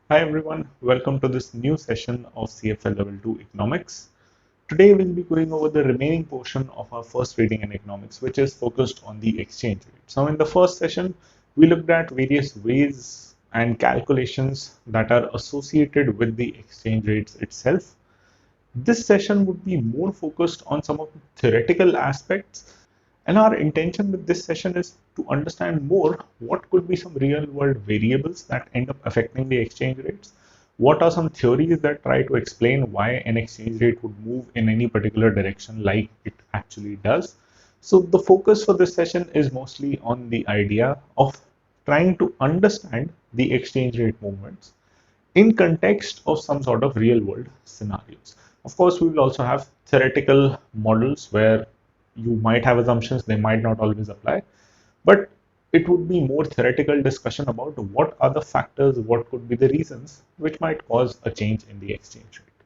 Hi everyone, welcome to this new session of CFL Level 2 Economics. Today we'll be going over the remaining portion of our first reading in economics, which is focused on the exchange rate. So in the first session, we looked at various ways and calculations that are associated with the exchange rates itself. This session would be more focused on some of the theoretical aspects, and our intention with this session is to understand more what could be some real world variables that end up affecting the exchange rates. What are some theories that try to explain why an exchange rate would move in any particular direction like it actually does? So, the focus for this session is mostly on the idea of trying to understand the exchange rate movements in context of some sort of real world scenarios. Of course, we will also have theoretical models where you might have assumptions, they might not always apply, but it would be more theoretical discussion about what are the factors, what could be the reasons which might cause a change in the exchange rate.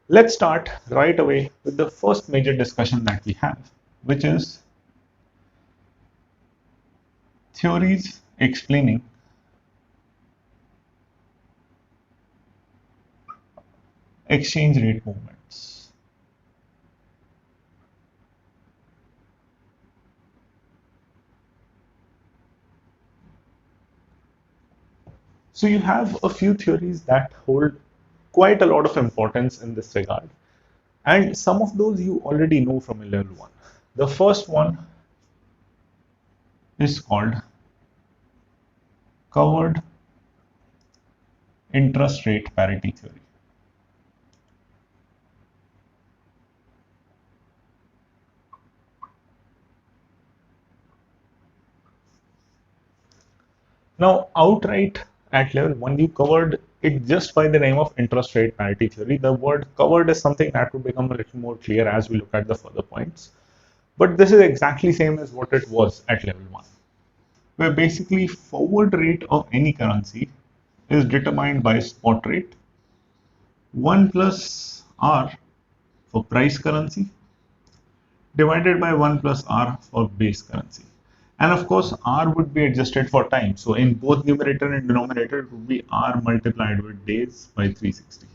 Let's start right away with the first major discussion that we have, which is theories explaining exchange rate movements. So you have a few theories that hold quite a lot of importance in this regard. And some of those you already know from a level 1. The first one is called covered interest rate parity theory. Now, outright at level 1, you covered it just by the name of interest rate parity theory. The word covered is something that will become a little more clear as we look at the further points. But this is exactly same as what it was at level 1, where basically forward rate of any currency is determined by spot rate 1 plus R for price currency divided by 1 plus R for base currency. And of course, R would be adjusted for time. So in both numerator and denominator, it would be R multiplied with days by 360.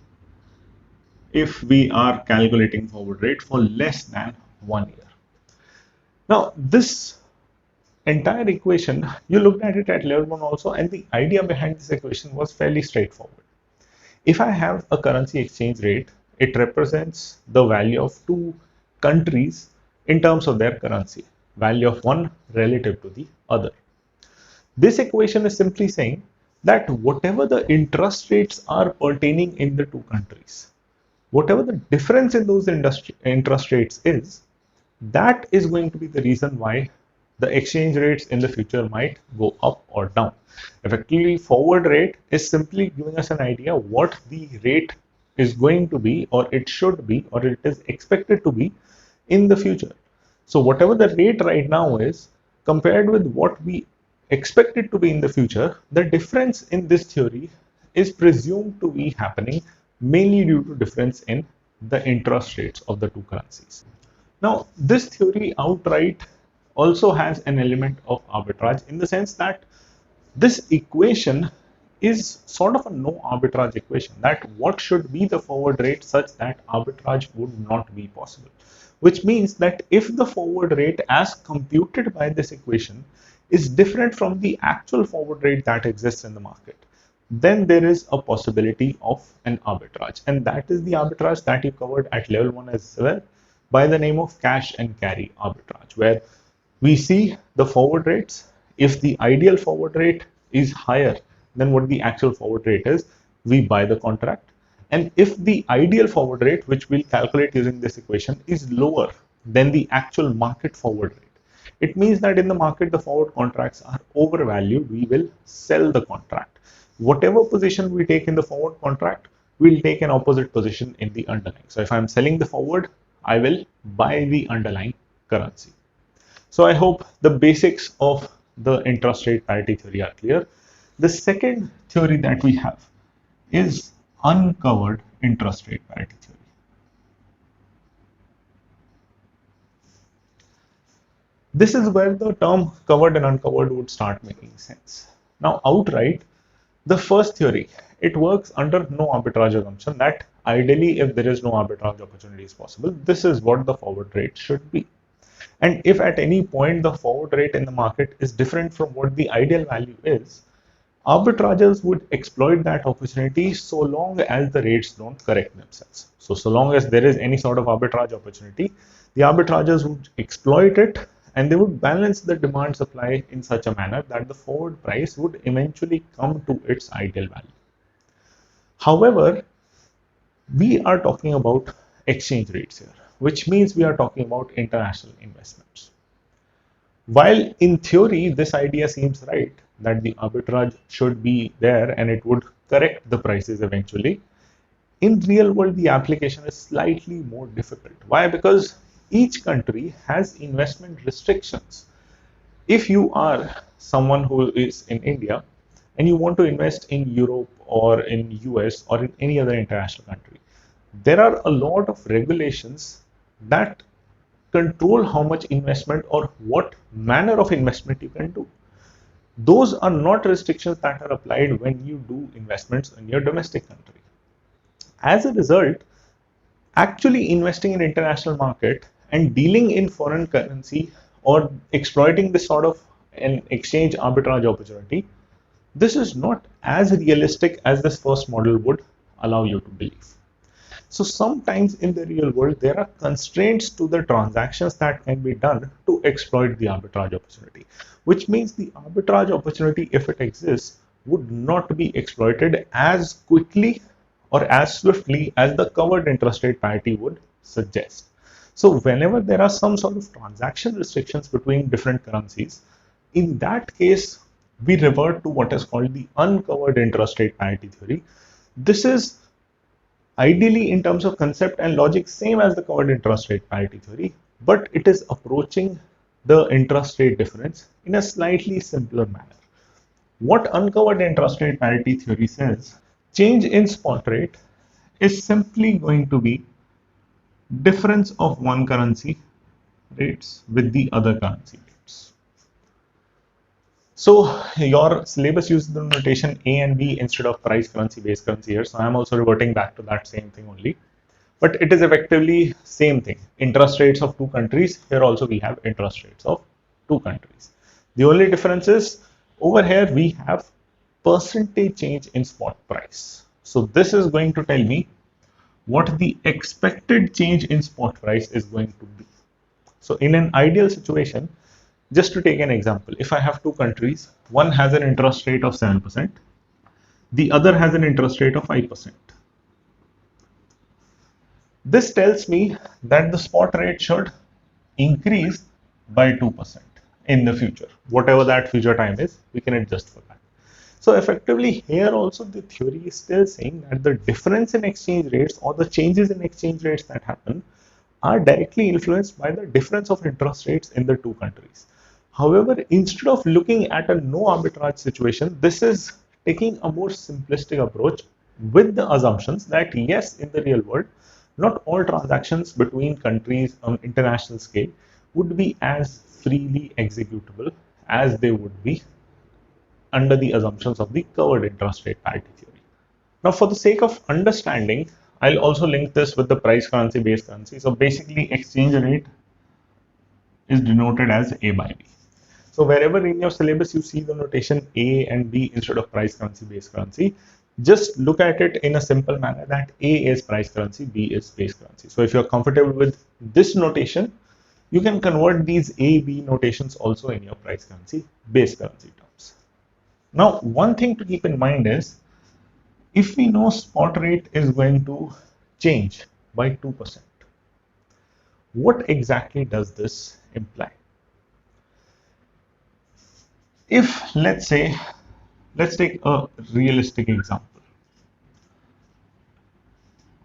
If we are calculating forward rate for less than 1 year. Now, this entire equation, you looked at it at level 1 also, and the idea behind this equation was fairly straightforward. If I have a currency exchange rate, it represents the value of two countries in terms of their currency, value of one relative to the other. This equation is simply saying that whatever the interest rates are pertaining in the two countries, whatever the difference in those interest rates is, that is going to be the reason why the exchange rates in the future might go up or down. Effectively, forward rate is simply giving us an idea what the rate is going to be, or it should be, or it is expected to be in the future. So whatever the rate right now is, compared with what we expect it to be in the future, the difference in this theory is presumed to be happening mainly due to difference in the interest rates of the two currencies. Now, this theory outright also has an element of arbitrage in the sense that this equation is sort of a no arbitrage equation, that what should be the forward rate such that arbitrage would not be possible, which means that if the forward rate as computed by this equation is different from the actual forward rate that exists in the market, then there is a possibility of an arbitrage, and that is the arbitrage that you covered at level 1 as well by the name of cash and carry arbitrage, where we see the forward rates. If the ideal forward rate is higher than what the actual forward rate is, we buy the contract. And if the ideal forward rate, which we'll calculate using this equation, is lower than the actual market forward rate, it means that in the market, the forward contracts are overvalued. We will sell the contract. Whatever position we take in the forward contract, we'll take an opposite position in the underlying. So if I'm selling the forward, I will buy the underlying currency. So I hope the basics of the interest rate parity theory are clear. The second theory that we have is uncovered interest rate parity theory. This is where the term covered and uncovered would start making sense. Now, outright, the first theory, it works under no arbitrage assumption, that ideally if there is no arbitrage opportunity is possible, this is what the forward rate should be. And if at any point the forward rate in the market is different from what the ideal value is, arbitrageurs would exploit that opportunity so long as the rates don't correct themselves. So long as there is any sort of arbitrage opportunity, the arbitrageurs would exploit it, and they would balance the demand supply in such a manner that the forward price would eventually come to its ideal value. However, we are talking about exchange rates here, which means we are talking about international investments. While in theory, this idea seems right, that the arbitrage should be there and it would correct the prices eventually, in real world, the application is slightly more difficult. Why? Because each country has investment restrictions. If you are someone who is in India and you want to invest in Europe or in US or in any other international country, there are a lot of regulations that control how much investment or what manner of investment you can do. Those are not restrictions that are applied when you do investments in your domestic country. As a result, actually investing in international market and dealing in foreign currency or exploiting this sort of an exchange arbitrage opportunity, this is not as realistic as this first model would allow you to believe. So sometimes in the real world, there are constraints to the transactions that can be done to exploit the arbitrage opportunity, which means the arbitrage opportunity, if it exists, would not be exploited as quickly or as swiftly as the covered interest rate parity would suggest. So whenever there are some sort of transaction restrictions between different currencies, in that case, we revert to what is called the uncovered interest rate parity theory. This is ideally in terms of concept and logic same as the covered interest rate parity theory, but it is approaching the interest rate difference in a slightly simpler manner. What uncovered interest rate parity theory says, change in spot rate is simply going to be difference of one currency rates with the other currency rates. So your syllabus uses the notation A and B instead of price currency, base currency here. So I am also reverting back to that same thing only. But it is effectively same thing. Interest rates of two countries. Here also we have interest rates of two countries. The only difference is over here we have percentage change in spot price. So this is going to tell me what the expected change in spot price is going to be. So in an ideal situation, just to take an example, if I have two countries, one has an interest rate of 7%, the other has an interest rate of 5%. This tells me that the spot rate should increase by 2% in the future. Whatever that future time is, we can adjust for that. So effectively here also the theory is still saying that the difference in exchange rates or the changes in exchange rates that happen are directly influenced by the difference of interest rates in the two countries. However, instead of looking at a no arbitrage situation, this is taking a more simplistic approach with the assumptions that yes, in the real world, not all transactions between countries on international scale would be as freely executable as they would be under the assumptions of the covered interest rate parity theory. Now, for the sake of understanding, I'll also link this with the price currency, base currency. So basically, exchange rate is denoted as A by B. So wherever in your syllabus you see the notation A and B instead of price currency, base currency, just look at it in a simple manner that A is price currency, B is base currency. So if you're comfortable with this notation, you can convert these A, B notations also in your price currency, base currency terms. Now, one thing to keep in mind is, if we know spot rate is going to change by 2%, what exactly does this imply? If let's say, let's take a realistic example.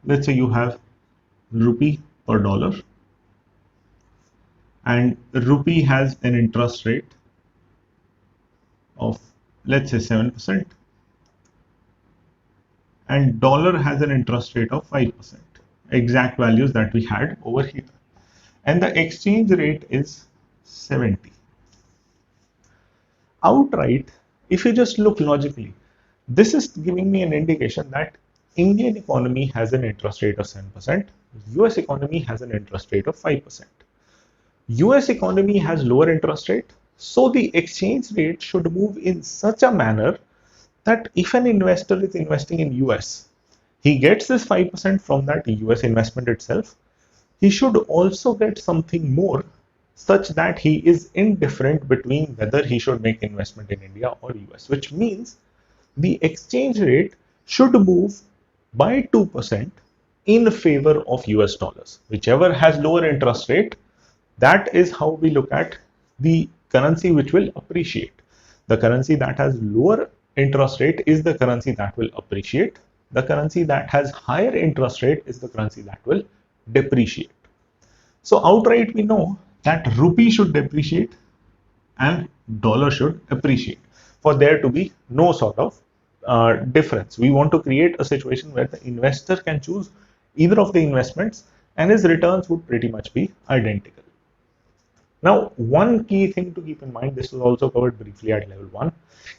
Let's say you have rupee per dollar and rupee has an interest rate of, let's say, 7% and dollar has an interest rate of 5%, exact values that we had over here, and the exchange rate is 70. Outright, if you just look logically, This is giving me an indication that Indian economy has an interest rate of 7%, US economy has an interest rate of 5%. US economy has lower interest rate, so the exchange rate should move in such a manner that if an investor is investing in US, he gets this 5% from that US investment itself. He should also get something more such that he is indifferent between whether he should make investment in India or US, which means the exchange rate should move by 2% in favor of US dollars. Whichever has lower interest rate, that is how we look at the currency which will appreciate. The currency that has lower interest rate is the currency that will appreciate. The currency that has higher interest rate is the currency that will depreciate. So outright we know that rupee should depreciate and dollar should appreciate for there to be no sort of difference. We want to create a situation where the investor can choose either of the investments and his returns would pretty much be identical. Now, one key thing to keep in mind, this was also covered briefly at level 1,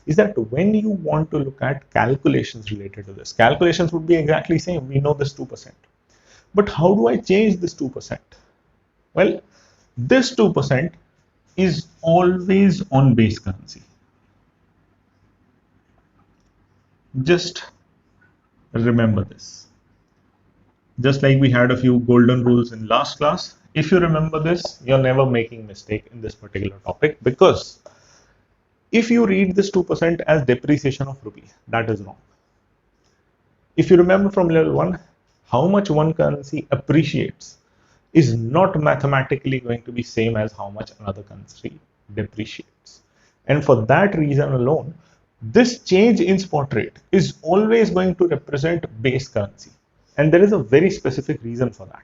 is that when you want to look at calculations related to this, calculations would be exactly same. We know this 2%. But how do I change this 2%? Well, this 2% is always on base currency. Just remember this. Just like we had a few golden rules in last class, if you remember this, you're never making mistake in this particular topic, because if you read this 2% as depreciation of rupee, that is wrong. If you remember from level 1, how much one currency appreciates is not mathematically going to be same as how much another currency depreciates. And for that reason alone, this change in spot rate is always going to represent base currency. And there is a very specific reason for that.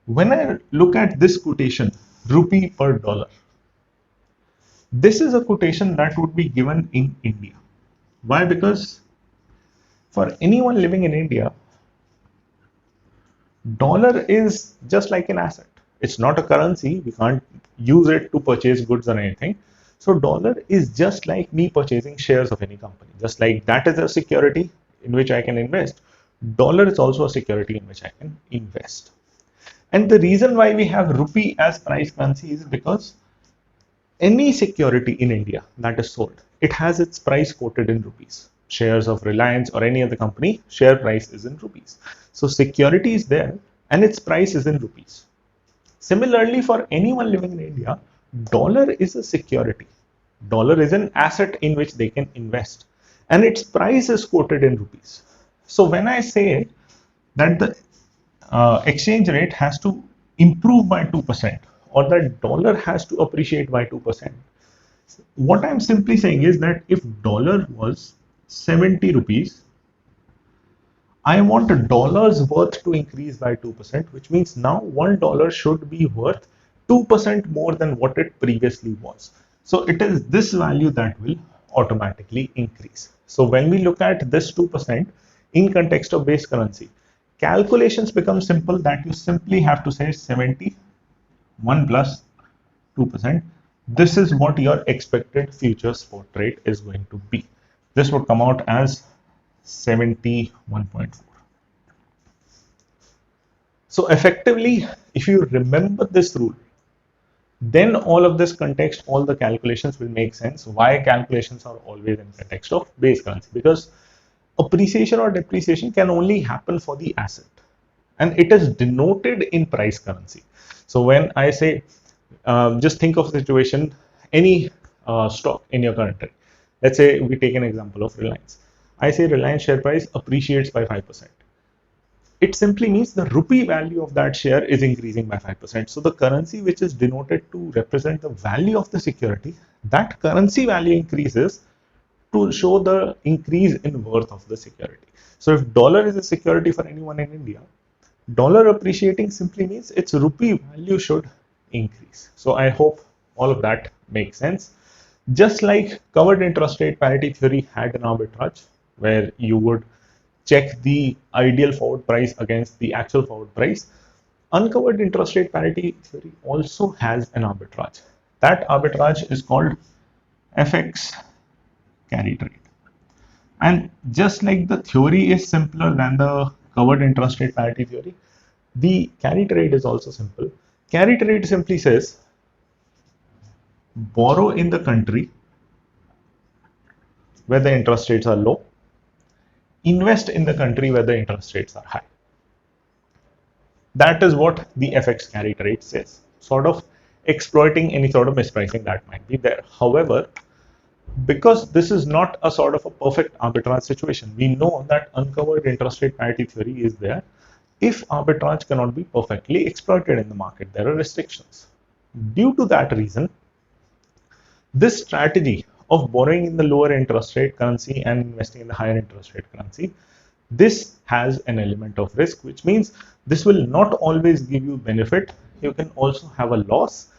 When I look at this quotation, rupee per dollar, this is a quotation that would be given in India. Why? Because for anyone living in India, dollar is just like an asset. It's not a currency. We can't use it to purchase goods or anything. So dollar is just like me purchasing shares of any company. Just like that is a security in which I can invest, dollar is also a security in which I can invest. And the reason why we have rupee as price currency is because any security in India that is sold, it has its price quoted in rupees. Shares of Reliance or any other company, share price is in rupees. So security is there and its price is in rupees. Similarly, for anyone living in India, dollar is a security. Dollar is an asset in which they can invest and its price is quoted in rupees. So when I say that the exchange rate has to improve by 2% or that dollar has to appreciate by 2%, what I'm simply saying is that if dollar was 70 rupees, I want a dollar's worth to increase by 2%, which means now $1 should be worth 2% more than what it previously was. So it is this value that will automatically increase. So when we look at this 2% in context of base currency, calculations become simple, that you simply have to say 71 plus 2%. This is what your expected future spot rate is going to be. This would come out as 71.4. So effectively, if you remember this rule, then all of this context, all the calculations will make sense. Why calculations are always in context of base currency? Because appreciation or depreciation can only happen for the asset and it is denoted in price currency. So when I say, just think of the situation, any stock in your country. Let's say we take an example of Reliance. I say Reliance share price appreciates by 5%. It simply means the rupee value of that share is increasing by 5%. So the currency which is denoted to represent the value of the security, that currency value increases to show the increase in worth of the security. So if dollar is a security for anyone in India, dollar appreciating simply means its rupee value should increase. So I hope all of that makes sense. Just like covered interest rate parity theory had an arbitrage where you would check the ideal forward price against the actual forward price, uncovered interest rate parity theory also has an arbitrage. That arbitrage is called FX carry trade. And just like the theory is simpler than the covered interest rate parity theory, the carry trade is also simple. Carry trade simply says borrow in the country where the interest rates are low, invest in the country where the interest rates are high. That is what the FX carry trade says, sort of exploiting any sort of mispricing that might be there. However, because this is not a sort of a perfect arbitrage situation, we know that uncovered interest rate parity theory is there. If arbitrage cannot be perfectly exploited in the market, there are restrictions. Due to that reason, this strategy of borrowing in the lower interest rate currency and investing in the higher interest rate currency, this has an element of risk, which means this will not always give you benefit. You can also have a loss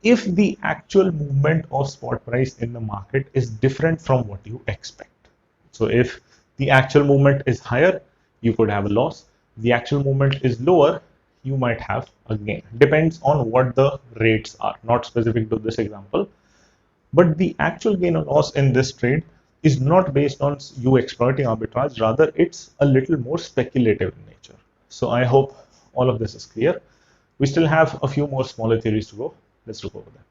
if the actual movement of spot price in the market is different from what you expect. So if the actual movement is higher, you could have a loss. The actual movement is lower, you might have a gain. Depends on what the rates are, not specific to this example. But the actual gain or loss in this trade is not based on you exploiting arbitrage, rather it's a little more speculative in nature. So I hope all of this is clear. We still have a few more smaller theories to go. Let's look over them.